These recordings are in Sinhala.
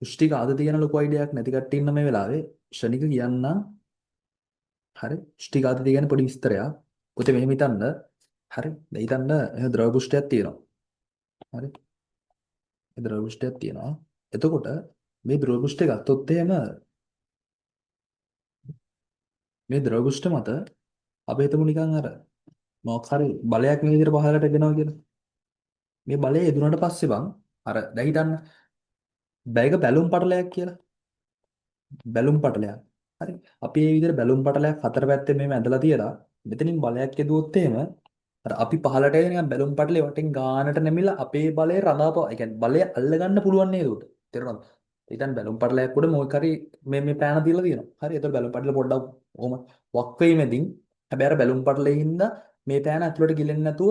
පුෂ්ටික ආතතිය ගැන ලොකු අයිඩියාවක් නැති කට්ටිය ඉන්න මේ වෙලාවේ ෂණික කියන්න. හරි පුෂ්ටික ආතතිය ගැන පොඩි විස්තරයක්. පුතේ මෙහෙම හිතන්න. හරි දැන් හිතන්න එහෙනම් ද්‍රව පුෂ්ඨයක් තියෙනවා. හරි ඒ ද්‍රව පුෂ්ඨයක් තියෙනවා. එතකොට මේ ද්‍රව පුෂ්ඨය ගත්තොත් එහෙම මේ ද්‍රව පුෂ්ඨ මත අපි හිතමු නිකන් අර මොකක් හරි බලයක් මේ විදිහට පහළට එනවා කියලා. මේ බලය එදුනට පස්සේ බං අර දැන් හිතන්න බෑග බැලුම් පටලයක් කියලා. බැලුම් පටලයක්. හරි. අපි මේ විදිහට බැලුම් පටලයක් හතර පැත්තේ මෙහෙම ඇදලා තියලා මෙතනින් බලයක් යදුවොත් එහෙම අර අපි පහළට එන නිකන් බැලුම් පටලේ වටෙන් ගානට නැමිලා අපේ බලය රඳාපව, ඒ කියන්නේ බලය අල්ලගන්න පුළුවන් නේද උට. තේරුණාද? ඉතින් බැලුම් පටලයක් උඩ මොකක් හරි මේ පෑන තියලා තියෙනවා. හරි. ඒතකොට බැලුම් පටල පොඩ්ඩක් ඔහොම වක් වෙීමෙදින් හැබැයි අර බැලුම් පටලේ හින්දා මේ පෑන ඇතුළට ගිලෙන්නේ නැතුව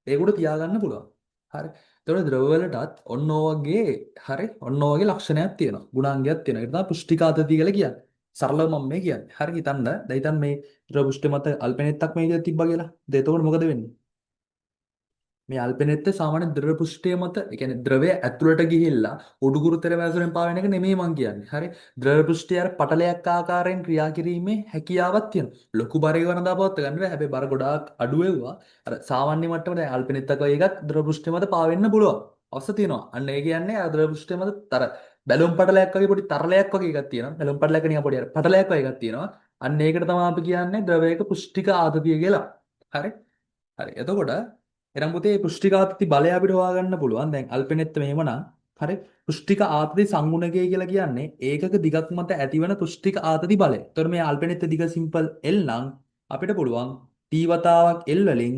ඒකට තියාගන්න පුළුවන්. හරි. ඒතකොට ද්‍රව වලටත් ඔන්න ඔයගේ හරි ඔන්න ඔයගේ ලක්ෂණයක් තියෙනවා. ගුණාංගයක් තියෙනවා. ඒක තමයි පුෂ්ටිකාතතිය කියලා කියන්නේ. සරලව මම මේ කියන්නේ. හරි හිතන්න. දැන් හිතන්න මේ ද්‍රව පුෂ්ඨ මත අල්පෙනෙත්තක් මේ විදිහට තිබ්බා කියලා. දැන් එතකොට මොකද වෙන්නේ? මේ අල්පෙනෙත්ත සාමාන්‍ය ද්‍රව පුෂ්ඨය මත, ඒ කියන්නේ ද්‍රවය ඇතුළට ගිහිල්ලා උඩුකුරුතර මැසුරෙන් පාවෙන එක නෙමෙයි මං කියන්නේ. හරි. ද්‍රව පුෂ්ඨය අර පටලයක් ආකාරයෙන් ක්‍රියා කිරීමේ හැකියාවක් තියෙනවා. ලොකු බරේ වරඳා පවත්ත ගන්න බෑ. හැබැයි බර ගොඩාක් අඩු වෙව්වා. අර සාමාන්‍ය මට්ටමේ දැන් අල්පෙනෙත්තක වගේ එකක් ද්‍රව පුෂ්ඨය මත පාවෙන්න පුළුවන්. අවශ්‍ය තියෙනවා. අන්න ඒ කියන්නේ අර ද්‍රව පුෂ්ඨය මත තර බැලුම් පටලයක් වගේ පොඩි තරලයක් වගේ එකක් තියෙනවා. බැලුම් පටලයක නිකන් පොඩි අර පටලයක් වගේ එකක් තියෙනවා. අන්න ඒකට තමයි අපි කියන්නේ ද්‍රවයක පුෂ්ටික ආතතිය කියලා. හරි. හරි. එතකොට එනම් පුතේ පුෂ්ටික ආතති බලය අපිට හොයාගන්න පුළුවන්. දැන් අල්පෙනෙත්ත මෙහෙමනම් හරි පුෂ්ටික ආතති සංගුණකය කියලා කියන්නේ ඒකක දිගක් මත ඇතිවන පුෂ්ටික ආතති බලය. එතකොට මේ අල්පෙනෙත්ත දිග සිම්පල් L නම් අපිට පුළුවන් T වතාවක් L වලින්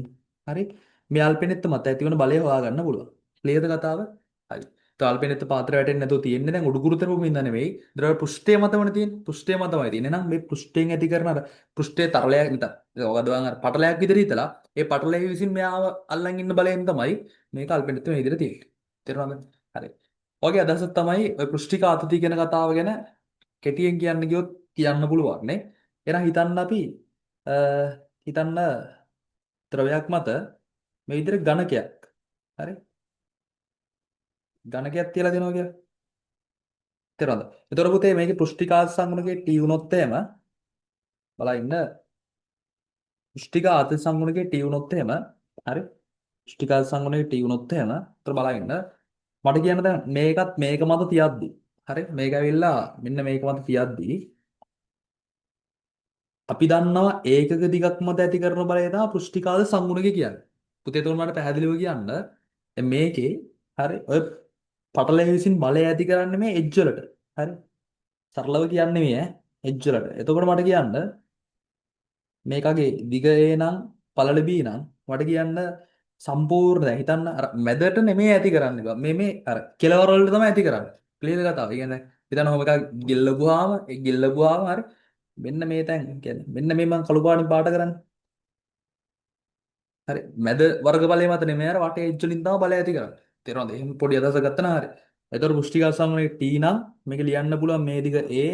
හරි මේ අල්පෙනෙත්ත මත ඇතිවන බලය හොයාගන්න පුළුවන්. ක්ලියර්ද කතාව? හරි. તો අල්පෙනෙත්ත පාත්‍ර වැටෙන්නේ නැතුව තියෙන්නේ දැන් උඩුකුරුතර භූමියෙන් නෙවෙයි ද්‍රව පෘෂ්ඨය මතමනේ තියෙන්නේ. පෘෂ්ඨය මතමයි තියෙන්නේ. එහෙනම් මේ පෘෂ්ඨයෙන් ඇති කරන අර පෘෂ්ඨයේ තරලයක් නිකන් ඔයගොල්ලෝ අර පටලයක් විදිහට හිතලා ඒ පටලයේ විසින් මෙයාව අල්ලන් ඉන්න බලයෙන් තමයි මේක අල්පෙනෙත්ත මේ විදිහට තියෙන්නේ. තේරුණාද? හරි. ඔයගේ අදහස තමයි ඔය පෘෂ්ඨික ආතතිය කියන කතාව ගැන කෙටියෙන් කියන්න ගියොත් කියන්න පුළුවන් නේ. එහෙනම් හිතන්න අපි අ, හිතන්න ද්‍රවයක් මත මේ විදිහට ඝනකයක්. හරි. ඝනකයක් තියලා දෙනවා කියලා. තේරුණාද? එතකොට පුතේ මේකේ පෘෂ්ඨිකාත සංගුණකේ T වුණොත් එහෙම බලන්න පෘෂ්ඨික ආතති සංගුණකේ T වුණොත් එහෙම හරි පෘෂ්ඨිකාත සංගුණකේ T වුණොත් එහෙම එතකොට බලන්න මට කියන්න දැන් මේකත් මේක මත තියද්දි හරි මේක ඇවිල්ලා මෙන්න මේක මත තියද්දි අපි දන්නවා ඒකක දිගක් මත ඇති කරන බලය තමයි පෘෂ්ඨිකාත සංගුණකේ කියන්නේ. පුතේ එතකොට මට පැහැදිලිව කියන්න දැන් මේකේ හරි ඔය පටලැවි විසින් බලය ඇති කරන්නේ මේ එජ් වලට. හරි සරලව කියන්නේ මේ එජ් වලට. එතකොට මට කියන්න මේකගේ දිග A නම් පළල B නම් මට කියන්න සම්පූර්ණ දැන් හිතන්න අර මැදට නෙමෙයි ඇති කරන්නේ බා මේ අර කෙලවර වලට තමයි ඇති කරන්නේ. ක්ලියර්ද කතාව? ඒ කියන්නේ හිතන්න ඔහොම එකක් ගිල්ලපුවාම ඒ ගිල්ලපුවාම හරි මෙන්න මේ තැන් කියන්නේ මෙන්න මේ මම කළු පාටින් පාට කරන්නේ. හරි මැද වර්ග බලය මත නෙමෙයි අර වටේ එජ් වලින් තමයි බලය ඇති කරන්නේ. තේරෙනවද? එහෙම පොඩි අදහසක් ගත්තා නා හරි. ඒතර පුෂ්ටිකා සමනයේ T නම් මේක ලියන්න පුළුවන් මේ දිග A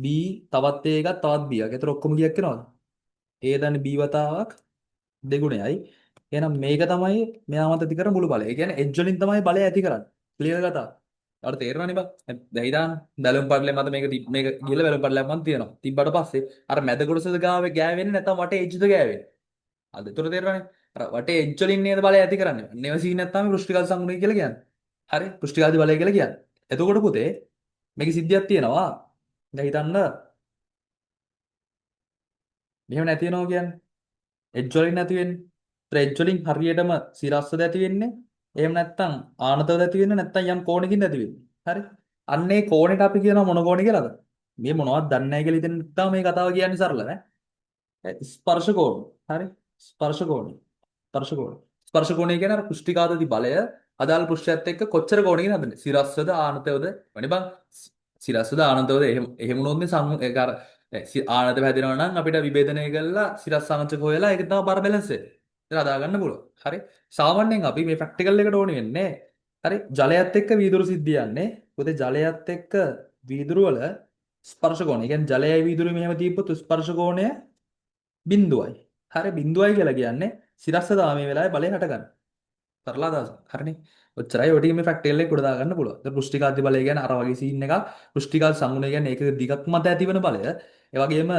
B තවත් A එකක් තවත් B එකක්. ඒතර ඔක්කොම කීයක් වෙනවද? A දන්නේ B වතාවක් දෙගුණයයි. එහෙනම් මේක තමයි මෙයා මත ඇති කරන මුළු බලය. ඒ කියන්නේ එජ් වලින් තමයි බලය ඇති කරන්නේ. ක්ලියර් කතාව. අපිට තේරෙනවනේ බං. දැන් හිතාන බැලුම් පඩලේ මත මේක ගිහලා බැලුම් පඩලයක් මත තියෙනවා. තිබ්බට පස්සේ අර මැද කොටසද ගාවේ ගෑවෙන්නේ නැත්නම් වටේ එජ්ද ගෑවෙන්නේ. අද ඒතර තේරෙනවනේ. අර වටේ එජ් වලින් නේද බලය ඇති කරන්නේ. නේව සීන් නැත්නම් පෘෂ්ටිකාද සංගුණය කියලා කියන්නේ. හරි පෘෂ්ටිකාදී බලය කියලා කියන්නේ. එතකොට පුතේ මේක සිද්ධියක් තියෙනවා. දැන් හිතන්න මෙහෙම නැති වෙනවා කියන්නේ. එජ් වලින් නැති වෙන්නේ. ඒතර එජ් වලින් හරියටම සිරස්වද ඇති වෙන්නේ. එහෙම නැත්නම් ආනතවද ඇති වෙන්නේ නැත්නම් යම් කෝණකින් ඇති වෙන්නේ. හරි. අන්න ඒ කෝණයට අපි කියනවා මොන කෝණය කියලාද? මේ මොනවද දන්නේ නැහැ කියලා හිතෙන තමයි මේ කතාව කියන්නේ සරල නේ. ස්පර්ශ කෝණ. හරි. ස්පර්ශ කෝණය. ස්පර්ශ කෝණය. ස්පර්ශ කෝණය කියන්නේ අර පුෂ්ටිකාතති බලය අදාළ පෘෂ්ඨයත් එක්ක කොච්චර කෝණකින් හදන්නේ? සිරස්වද ආනතවද? වනේ බං සිරස්වද ආනතවද එහෙම වුණොත් මේ ඒක අර ආනත හැදෙනවා නම් අපිට විභේදනය කරලා සිරස් සංචක හොයලා ඒක තමයි බර බැලන්ස් එක. ඒක හදා ගන්න පුළුවන්. හරි. සාමාන්‍යයෙන් අපි මේ ප්‍රැක්ටිකල් එකට ඕනේ වෙන්නේ. හරි. ජලයත් එක්ක වීදුරු සිද්ධිය යන්නේ. මොකද ජලයත් එක්ක වීදුරු වල ස්පර්ශ කෝණය. ඒ කියන්නේ ජලයයි වීදුරුයි මෙහෙම තියපොත් ස්පර්ශ කෝණය බිඳුවයි. හරි බිඳුවයි කියලා කියන්නේ සිරස්ස තමයි මේ වෙලාවේ බලය හටගන්නේ. සරල අදහසක්. හරිනේ. ඔච්චරයි ඔය ටික මේ ෆැක්ටරල් එකේ උඩ දාගන්න පුළුවන්. දැන් පෘෂ්ටිකාන්ති බලය කියන්නේ අර වගේ සීන් එකක්. පෘෂ්ටිකාන්ත සංගුණය කියන්නේ ඒක දිගක් මත ඇතිවන බලය. ඒ වගේම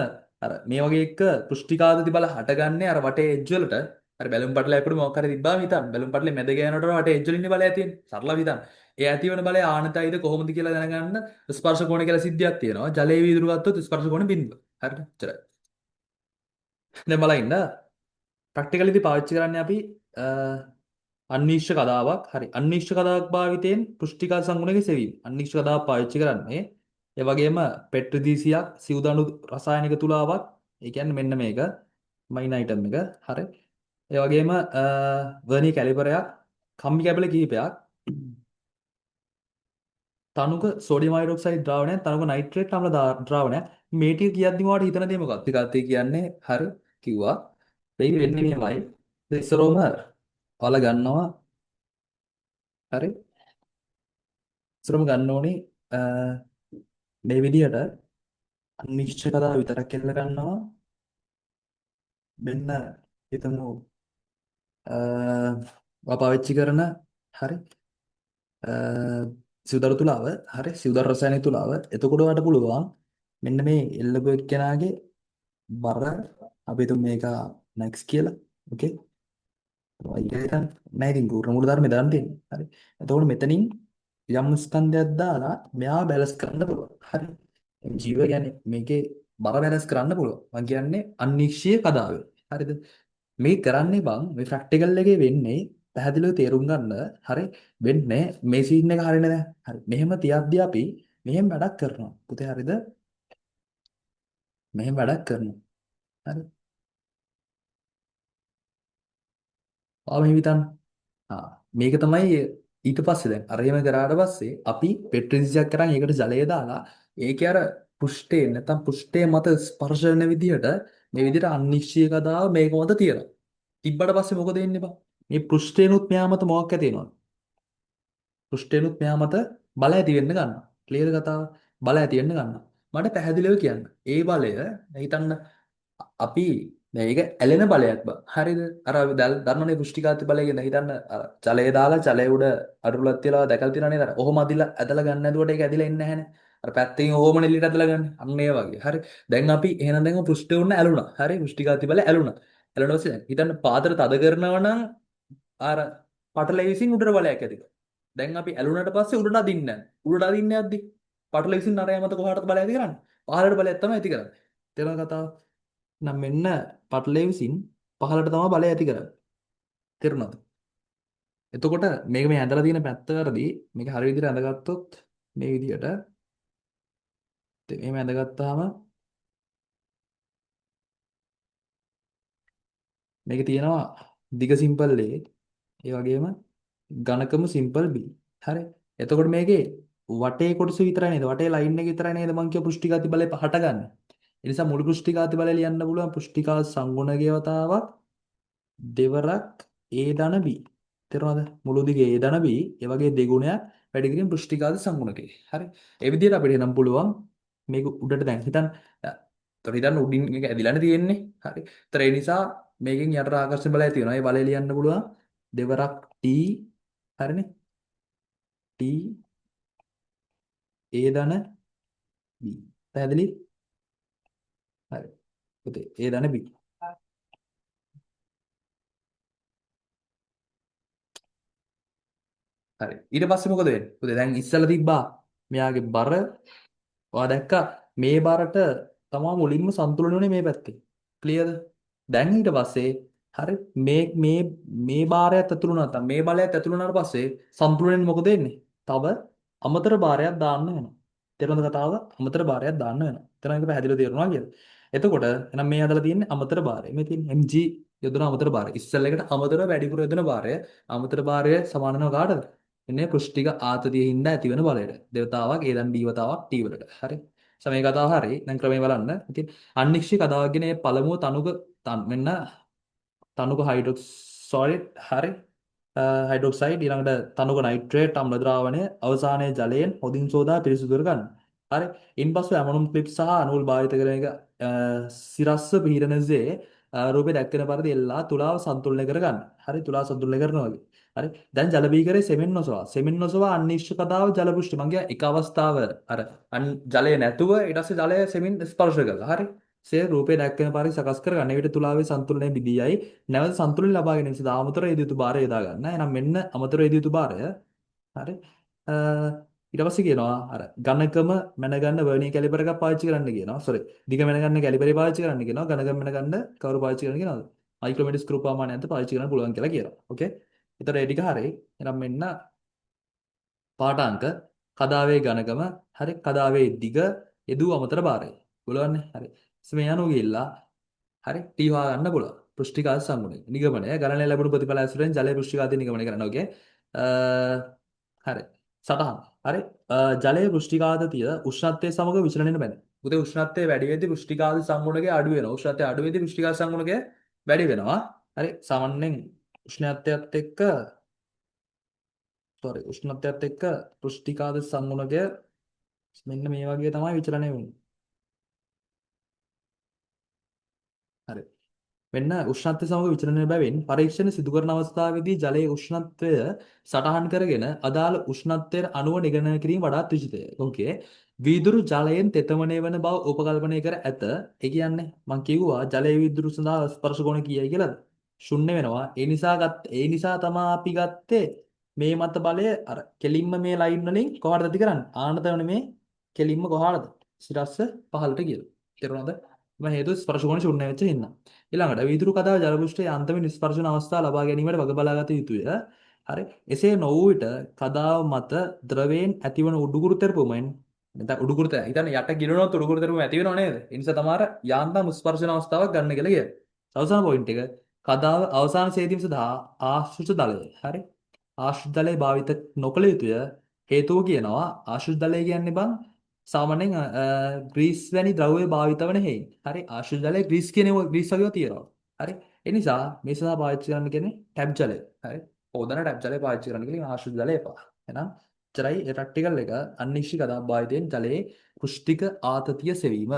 අර මේ වගේ එක පෘෂ්ටිකාන්ති බල හටගන්නේ අර වටේ එජ් වලට. අර බැලුම් පටලයක් උඩ මොකක් හරි තිබ්බාම හිතන්න. බැලුම් පටලේ මැද ගෑනට වටේ එජ් වලින් බලය තියෙන්නේ. සරලව හිතන්න. ඒ ඇතිවන බලය ආනතයිද කොහොමද කියලා දැනගන්න ස්පර්ශ කෝණ කියලා සිද්ධියක් තියෙනවා. ජලයේ වීදුරු ගත්තොත් ස්පර්ශ කෝණ බිඳුව. හරිද? ඔච්චරයි. දැන් බලන්න ප්‍රැක්ටිකලිදී පාවිච්චි කරන්නේ අපි අන්විශ්‍ය කතාවක් හරි අන්විශ්‍ය කතාවක් භාවිතයෙන් පෘෂ්ටිකා සංගුණක සෙවීම අන්විශ්‍ය කතාවක් පාවිච්චි කරන්නේ ඒ වගේම පෙට්‍රිදීසියක් සිව්දණු රසායනික තුලාවක් ඒ කියන්නේ මෙන්න මේක මයින් අයිටම් එක හරි ඒ වගේම වර්නි කැලිපරයක් කම්බි කැබලි කිහිපයක් තනුක සෝඩියම් හයිඩ්‍රොක්සයිඩ් ද්‍රාවණයක් තනුක නයිට්‍රේට් අම්ල ද්‍රාවණයක් මේ ටික කියද්දි මොකට හිතන දේ මොකක්ද? ටිකත් කියන්නේ හරි කිව්වා වෙයි වෙන්නේ මෙහෙමයි ඉස්සරෝම ඔයාලා ගන්නවා හරි ඉස්සරම ගන්න ඕනේ අ, මේ විදිහට අනිශ්චිත කතාව විතරක් එල්ල ගන්නවා මෙන්න හිතමු පාවිච්චි කරන හරි අ, සිවුදරු තුලාව හරි සිවුදරු රසායනික තුලාව එතකොට ඔයාලට පුළුවන් මෙන්න මේ එල්ලපු එක්කෙනාගේ බර අපි හිතමු මේක නැක්ස් කියලා ඕකේ වයිගයන් නෑ ඉතින් පූර්ණ මූල ධර්මය දාන්න තියෙන්නේ. හරි. එතකොට මෙතනින් යම් ස්කන්ධයක් දාලා මෙයා බැලන්ස් කරන්න පුළුවන්. හරි. ජීව කියන්නේ මේකේ බර බැලන්ස් කරන්න පුළුවන්. මම කියන්නේ අනිශ්චිත කතාව. හරිද? මේ කරන්නේ බං මේ ප්‍රැක්ටිකල් එකේ වෙන්නේ පැහැදිලිව තේරුම් ගන්න. හරි. වෙන්නේ මේ සීන් එක හරිනේ දැන්. හරි. මෙහෙම තියද්දී අපි මෙහෙම වැඩක් කරනවා. පුතේ හරිද? මෙහෙම වැඩක් කරනවා. හරි. ආ මෙහෙම හිතන්න. මේක තමයි ඊට පස්සේ දැන් අර එහෙම කරාට පස්සේ අපි පෙට්‍රිසියක් කරන් ඒකට ජලය දාලා ඒකේ අර පෘෂ්ඨේ නැත්නම් පෘෂ්ඨයේ මත ස්පර්ශ වෙන විදිහට මේ විදිහට අනිශ්චිතතාව මේක මත තියෙනවා. තිබ්බට පස්සේ මොකද වෙන්නේ බං? මේ පෘෂ්ඨේනුත් මෙහා මත මොකක් ඇති වෙනවද? පෘෂ්ඨේනුත් මෙහා මත බල ඇති වෙන්න ගන්නවා. ක්ලියර් කතාව බල ඇති වෙන්න ගන්නවා. මට පැහැදිලිව කියන්න. ඒ බලය හිතන්න අපි දැන් ඒක ඇලෙන බලයක් බා. හරිද? අර අපි දන්නවනේ පුෂ්ටිකාර්ථ බලය කියන හිතන්න අර ජලය දාලා ජලය උඩ අඩුලක් තියලා දැකලා තියෙනවා නේද? අර ඔහොම අදිලා ඇදලා ගන්න නැතුවට ඒක ඇදිලා එන්නේ නැහැනේ. අර පැත්තෙන් ඔහොම නෙලියට ඇදලා ගන්න. අන්න ඒ වගේ. හරි. දැන් අපි එහෙනම් දැන් පෘෂ්ඨය උන්න ඇලුනා. හරි. පුෂ්ටිකාර්ථ බලය ඇලුනා. ඇලුණා පස්සේ දැන් හිතන්න පාදර තද කරනවා නම් අර පටලැවිසින් උඩට බලයක් ඇති කරනවා. දැන් අපි ඇලුනට පස්සේ උඩට අදින්නේ නැහැ. උඩට අදින්නේ නැද්දි? පටලැවිසින් අරය මත කොහාටද බලය ඇති කරන්නේ? පහළට බලයක් තමයි ඇති කරන්නේ. තේරෙනවද කතාව? නම් මෙන්න පටලේ විසින් පහළට තමයි බලය ඇති කරන්නේ. තේරුණාද? එතකොට මේක මේ ඇඳලා තියෙන පැත්ත කරදී මේක හරි විදිහට ඇඳගත්තොත් මේ විදිහට එහෙම ඇඳගත්තාම මේක තියෙනවා දිග සිම්පල් A ඒ වගේම ඝනකම සිම්පල් B. හරි. එතකොට මේකේ වටේ කොටස විතරයි නේද? වටේ ලයින් එක විතරයි නේද මං කිය පෘෂ්ටිගත බලය හටගන්නේ. ඒ නිසා මුළු පෘෂ්ටිගත බලය ලියන්න පුළුවන් පෘෂ්ටිකා සංගුණගේ වතාවක් දෙවරක් A ධන B. තේරුණාද? මුළු දිගේ A ධන B ඒ වගේ දෙගුණයක් වැඩි කිරීම පෘෂ්ටිකාද සංගුණකේ. හරි. ඒ විදිහට අපිට නම් පුළුවන් මේක උඩට දැන් හිතන්න. ඒතර හිතන්න උඩින් එක ඇදිලානේ තියෙන්නේ. හරි. ඒතර ඒ නිසා මේකෙන් යටට ආකර්ෂණ බලය තියෙනවා. ඒ බලය ලියන්න පුළුවන් දෙවරක් T හරිනේ. T A ධන B. පැහැදිලි? හරි. පුතේ A ධන B. හරි. ඊට පස්සේ මොකද වෙන්නේ? පුතේ දැන් ඉස්සලා තිබ්බා මෙයාගේ බර ඔයා දැක්කා මේ බරට තමා මුලින්ම සන්තුලන වුණේ මේ පැත්තේ. ක්ලියර්ද? දැන් ඊට පස්සේ හරි මේ බාරයත් ඇතුළු නැත්නම් මේ බලයත් ඇතුළු වුණාට පස්සේ සන්තුලනෙන් මොකද වෙන්නේ? තව අමතර බාරයක් දාන්න වෙනවා. තේරුණාද කතාව? අමතර බාරයක් දාන්න වෙනවා. එතන එක පැහැදිලිව තේරුණා කියලා. එතකොට එහෙනම් මේ හදලා තියෙන්නේ අමතර බාරය. මේ තියෙන්නේ mg යොදන අමතර බාරය. ඉස්සෙල් එකට අමතර වැඩිපුර යොදන බාරය. අමතර බාරය සමාන වෙනවා කාටද? එන්නේ පෘෂ්ඨික ආතතිය හින්දා ඇතිවන බලයට. දෙවතාවක් ඒ දැන් D වතාවක් T වලට. හරි. මේ කතාව හරි. දැන් ක්‍රමේ බලන්න. ඉතින් අනිශ්චිත කතාවක් කියන මේ පළමුව තනුක මෙන්න තනුක හයිඩ්‍රොක්සයිඩ් හරි. හයිඩ්‍රොක්සයිඩ් ඊළඟට තනුක නයිට්‍රේට් අම්ල ද්‍රාවණය අවසානයේ ජලයෙන් හොදින් සෝදා පිරිසිදු කර ගන්න. හරි. ඉන්පසු ඇමොනුම් ක්ලිප් සහ අණුල් භාවිත කරන එක සිරස්ස පීරණසේ රූපේ දැක්වෙන පරිදි එල්ලා තුලාව සන්තුලනය කර ගන්න. හරි තුලාව සන්තුලනය කරනවා වගේ. හරි. දැන් ජල බීකරේ සෙමෙන් නොසවා. සෙමෙන් නොසවා අනිශ්චිත කතාව ජල පුෂ්ටි. මං කිය එක අවස්ථාව අර ජලය නැතුව ඊට පස්සේ ජලය සෙමින් ස්පර්ශ කරලා. හරි. සේ රූපේ දැක්වෙන පරිදි සකස් කරගන්න. විට තුලාවේ සන්තුලනය බිඳියයි. නැවත සන්තුලනය ලබා ගැනීම සඳහා අමතර යෙදිය යුතු භාරය යොදා ගන්න. එහෙනම් මෙන්න අමතර යෙදිය යුතු භාරය. හරි. ඊට පස්සේ කියනවා අර ඝනකම මැනගන්න වර්නියර් කැලිපර් එකක් පාවිච්චි කරන්න කියනවා. සෝරි. දිග මැනගන්න කැලිපරේ පාවිච්චි කරන්න කියනවා. ඝනකම මැනගන්න කවුරු පාවිච්චි කරන්න කියනවද? මයික්‍රොමීටර් ස්ක්‍රූ ප්‍රමාණයන්ත පාවිච්චි කරන්න පුළුවන් කියලා කියනවා. ඕකේ. එතකොට ඒ ටික හරි. එහෙනම් මෙන්න පාඨාංක කදාවේ ඝනකම හරි කදාවේ දිග යෙදූ අමතර භාරය. පුළුවන්නේ. හරි. මේ අනුව ගිහිල්ලා හරි T හොයා ගන්න පුළුවන්. පෘෂ්ටිකාද සංගුණය. නිගමනය ගණනය ලැබුණු ප්‍රතිඵල ඇසුරෙන් ජලයේ පෘෂ්ටිකාදී නිගමනය කරන්න. ඕකේ. හරි. සටහන්. හරි. ජලයේ පෘෂ්ටිකාදතිය උෂ්ණත්වයේ සමග විචලනයෙන් බැඳෙනවා. උදේ උෂ්ණත්වය වැඩි වෙද්දී පෘෂ්ටිකාද සංගුණකය අඩු වෙනවා. උෂ්ණත්වය අඩු වෙද්දී පෘෂ්ටිකාද සංගුණකය වැඩි වෙනවා. හරි. සාමාන්‍යයෙන් උෂ්ණත්වයත් එක්ක උෂ්ණත්වයත් එක්ක පෘෂ්ටිකාද සංගුණකය මෙන්න මේ වගේ තමයි විචලනය වෙන්නේ. හරි. මෙන්න උෂ්ණත්වය සමග විචලනය බැවින් පරීක්ෂණ සිදු කරන අවස්ථාවේදී ජලයේ උෂ්ණත්වය සටහන් කරගෙන අදාළ උෂ්ණත්වයට අනුව නිගමනය කිරීම වඩාත් උචිතය. ඕකේ. වීදුරු ජලයෙන් තෙතමනය වන බව උපකල්පනය කර ඇත. ඒ කියන්නේ මම කිව්වා ජලයේ වීදුරු සඳහා ස්පර්ශ කොණ කීයයි කියලාද? ශුන්‍ය වෙනවා. ඒ නිසා තමයි අපි ගත්තේ මේ මත බලය අර කෙලින්ම මේ ලයින් වලින් කොහාටද ඇති කරන්නේ? ආනතවන මේ කෙලින්ම කොහාටද? සිරස්ස පහළට කියලා. තේරුණාද? මම හේතුව ස්පර්ශ කොණ ශුන්‍ය වෙච්ච හින්දා. ඊළඟට වීදුරු කතාව ජල පෘෂ්ඨයේ අන්තිම නිස්පර්ශන අවස්ථාව ලබා ගැනීමට වග බලාගත යුතුය. හරි. එසේ නොවූ විට කතාව මත ද්‍රවයෙන් ඇතිවන උඩුකුරු තෙරපුමෙන් නැත්නම් උඩුකුරු තෙර. ඊටනේ යට ගිරනොත් උඩුකුරු තෙරපුම ඇති වෙනව නේද? ඒ නිසා තමයි යාන්තම් ස්පර්ශන අවස්ථාවක් ගන්න කියලා කියන්නේ. අවසාන පොයින්ට් එක කතාව අවසාන ඡේදීම සඳහා ආශ්‍රිත දලය. හරි. ආශ්‍රිත දලය භාවිත නොකළ යුතුය. හේතුව කියනවා ආශ්‍රිත දලය කියන්නේ බං සාමාන්‍යයෙන් ග්‍රීස් වැනි ද්‍රව්‍ය භාවිත වන හේයි. හරි ආශ්‍රිත ජලය ග්‍රීස් කියන ග්‍රීස් වගේව තියෙනවා. හරි. ඒ නිසා මේ සඳහා පාවිච්චි කරන්න කියන්නේ ටැප් ජලය. හරි. ඕදන ටැප් ජලය පාවිච්චි කරන්න කියලා ආශ්‍රිත ජලය එපා. එහෙනම් චරයි ප්‍රැක්ටිකල් එක අනිශ්චිත කතා භාවිතයෙන් ජලයේ පෘෂ්ටික ආතතිය සෙවීම